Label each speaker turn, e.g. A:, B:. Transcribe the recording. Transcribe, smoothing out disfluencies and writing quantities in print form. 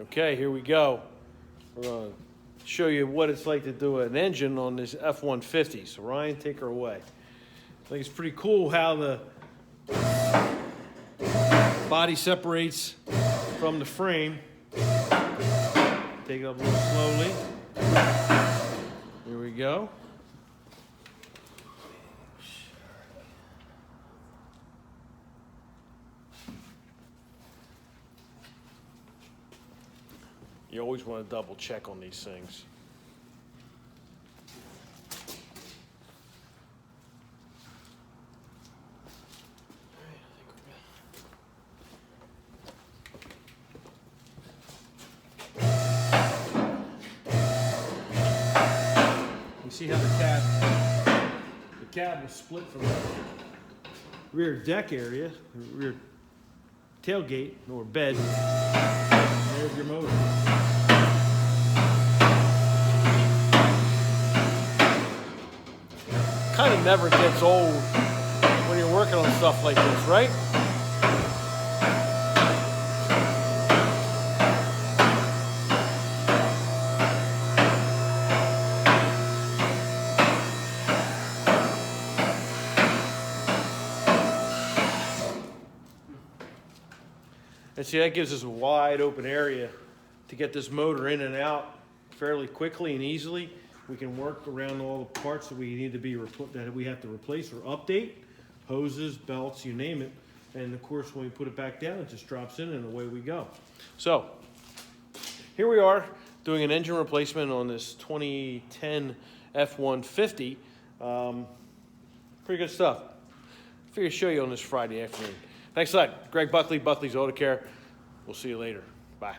A: Okay, here we go. We're going to show you what it's like to do an engine on this F-150. So Ryan, take her away. I think it's pretty cool how the body separates from the frame. Take it up a little slowly. Here we go. You always want to double check on these things. You see how the cab was split from the rear deck area, the rear tailgate or bed. There's your motor. Kind of never gets old when you're working on stuff like this, right? And see, that gives us a wide open area to get this motor in and out fairly quickly and easily. We can work around all the parts that we need to be that we have to replace or update, hoses, belts, you name it. And of course, when we put it back down, it just drops in and away we go. So here we are doing an engine replacement on this 2010 F-150. Pretty good stuff. Figured to show you on this Friday afternoon. Thanks a lot. Greg Buckley, Buckley's Auto Care. We'll see you later. Bye.